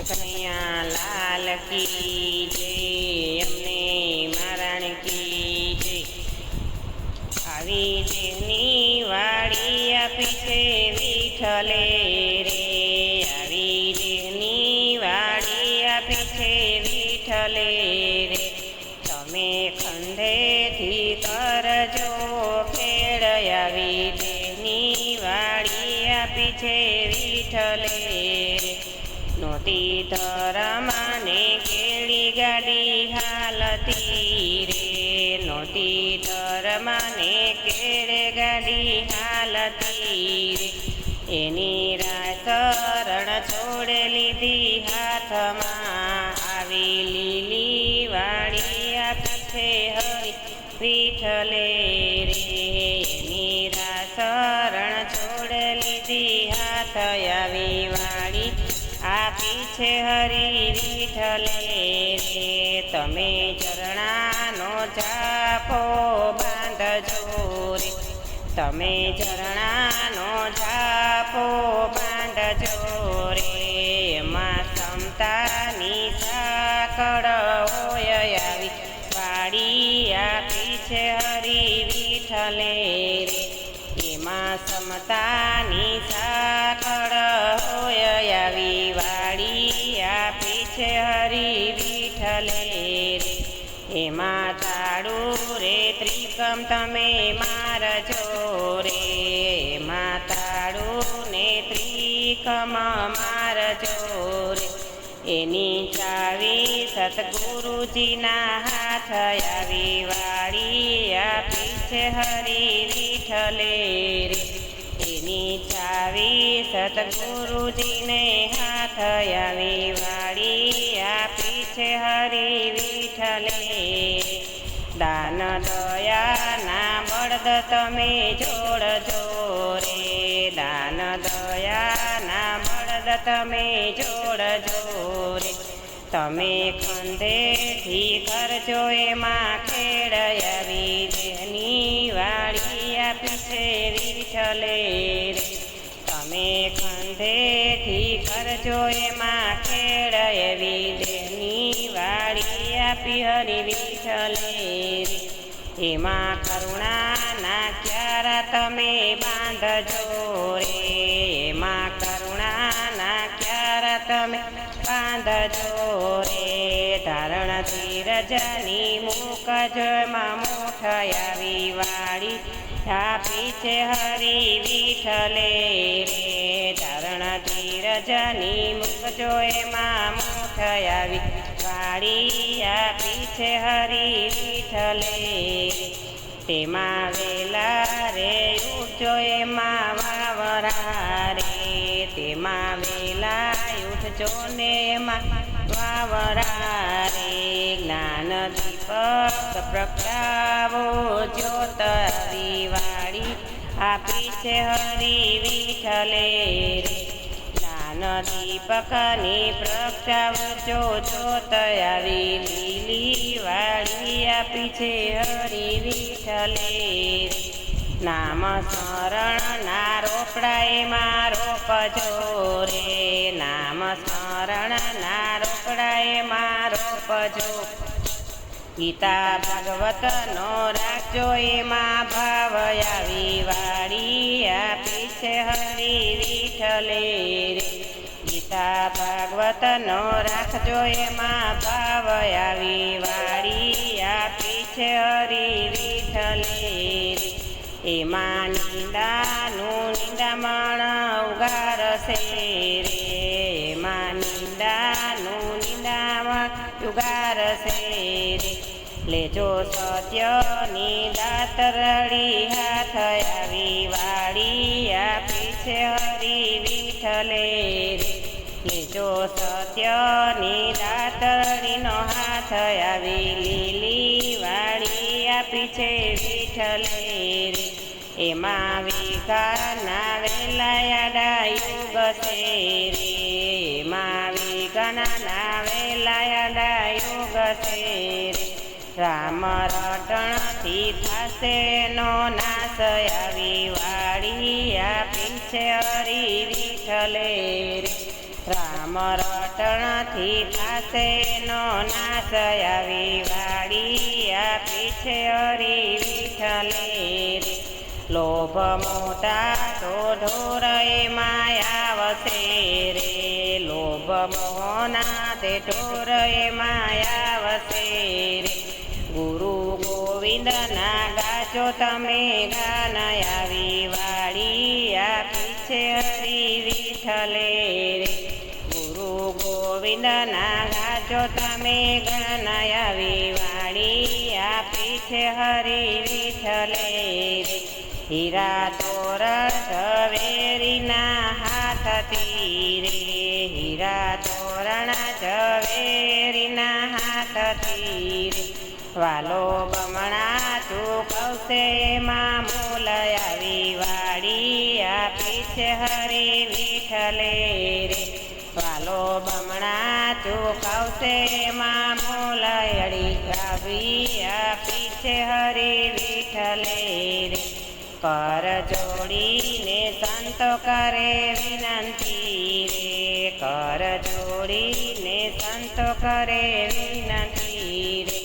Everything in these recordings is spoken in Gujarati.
કનૈયા લાલ કી જય, અમને મહારાણ કી જય। આવી દેવની વાડી આપી છે વિઠ્ઠલે રે, આવી દેવની વાડી આપી છે વિઠ્ઠલે રે। તમે ખંડેથી કરજો ખેડ, આવી દેવની વાડી આપી છે વિઠ્ઠલે રે। નોતી ધરમાને કેળી ગાડી હાલતી રે, નોતી ધરમાને કેળે ગાડી હાલતી રે। એની રાસરણ છોડે લીધી હાથમાં, આવી લીલી વાડી આપી છે હરી વિઠ્ઠલે રે। એની રાસરણ છોડે લીધી હાથ, આવી વાડી આપી છે હરી વિઠ્ઠલે રે। તમે ઝરણાનો ઝાપો બાંધજો રે, તમે ઝરણાનો ઝાપો બાંધજો રે। એમાં ક્ષમતાની સાંકળ હોય, આવી વાડી આપી છે હરી વિઠ્ઠલે રે। એમાં ક્ષમતાની સાંકળ હોય, આવી વાડી આપી છે હરી વિઠ્ઠલે રે। એમાં તાળું રે ત્રિકમ તમે મારજો રે, એમાં તાળું ને ત્રિકમ મારજો રે। એની ચાવી સતગુરુજીના હાથ, આવી વાડી આપી છે હરી વિઠ્ઠલે રે। એની ચાવી સતગુરુજીને હાથ, આવી વાડી આપી છે હરી વિઠ્ઠલે રે। દાન દયાના બળદ તમે જોડજો રે, દાન દયાના બળદ તમે જોડજો રે। તમે ખંડેથી કરજો એમાં ખેડ, આવી દેવની વાડી આપી છે વિઠ્ઠલે રે। તમે ખંડેથી કરજો એમાં ખેડ, એવી દેવની વાડી આપી હરી વિઠ્ઠલે રે। એમાં કરુણાના ક્યારા તમે બાંધજો રે, એમાં કરુણાના ક્યારા તમે બાંધજો રે। ધારણ ધીરજની મૂકજો એમાં મુઠ, આવી વાડી આપી છે હરી વિઠ્ઠલે રે। ધારણ ધીરજની મૂકજો એમાં મુઠ, આવી વાડી આપી છે હરી વિઠ્ઠલે રે। તેમાં વેલા રે ઉઠજો એમાં વાવરા રે, તેમાં વેલા ઉઠજો ને એમાં વાવરા રે। જ્ઞાન દીપક પ્રગટાવો જ્યોત, આવી વાડી આપી છે હરી વિઠ્ઠલે રે। જ્ઞાન દીપકની પ્રગટાવજો જ્યોત, આવી લીલી વાડી આપી છે હરી વિઠ્ઠલે રે। નામ સ્મરણ ના રોપડા એમાં રોપજો રે, નામ સ્મરણ ના રોપડા એમાં રોપજો। ગીતા ભાગવતનો રાખજો એમાં ભાવ, આવી વાડી આપી છે હરી વિઠ્ઠલે રે। ગીતા ભાગવતનો રાખજો એમાં ભાવ, આવી વાડી આપી છે હરી વિઠ્ઠલે રે। એમાં નિંદાનું નિંદામણ ઉગારશે રે, એમાં નિંદાનું નિંદામણ ઉગારશે રે। લેજો સત્યની દાતરડી હાથ, આવી વાડી આપી છે હરી વિઠ્ઠલે રે। લેજો સત્યની દાતરડીનો હાથ, આવી લીલી વાડી આપી છે વિઠ્ઠલે રે। એમાં વિઘ્ના વેલાયા યુગશે રે, એમાં વિઘ્ના વેલાયા યુગશે રે। રામ રટણથી થશે નો નાશ, આવી વાડી આપી છે હરી વિઠ્ઠલે રે। રામ રટણ પટણથી થાશે નો નાશ આવી વાળી આપી છે હરી વિઠ્ઠલે રે લોભ મોટા તો ઢોર એમાં આવશે રે લોભ મોહના તે ઢોર એમાં આવશે રે ગુરુ ગોવિંદના ગાજો તમે ગાન આવી વાળી આપી છે હરી વિઠ્ઠલે રે ગુરુ ગોવિંદના ગાજો તમે ગાન આવી વાળી આપી છે હરી વિઠ્ઠલે રે હીરા તોર ઝવેરીના હાથથી રે હીરા તોરણા ઝવેરીના હાથથી રે વાલો બમણા ચૂકવશે એમાં મૂલ આવી વાળી આપી છે હરી વિઠ્ઠલે રે વાલો બમણા ચૂકવશે એમાં મૂલ આવી આપી છે હરી વિઠ્ઠલે રે કર જોડીને સંતો કરે વિનંતી રે કર જોડીને સંતો કરે વિનંતી રે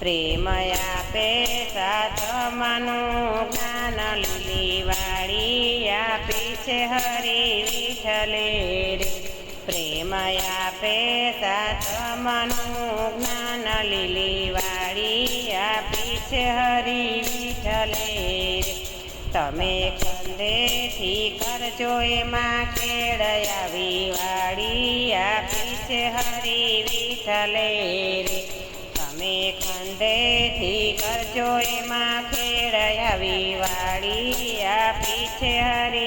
પ્રેમ આપે સાધમાનું જ્ઞાન લીલી વાળી આપી છે હરી વિઠ્ઠલે રે પ્રેમ આપે સાધમાનું જ્ઞાન લીલી વાળી આપી છે હરી વિઠ્ઠલે રે તમે કંદેથી કરજો એમાં કેળ આવી વાળી આપી છે હરી વિઠ્ઠલે રે તમે ખંડેથી કરજો એમાં ખેડ આવી વાળી આપી છે હરી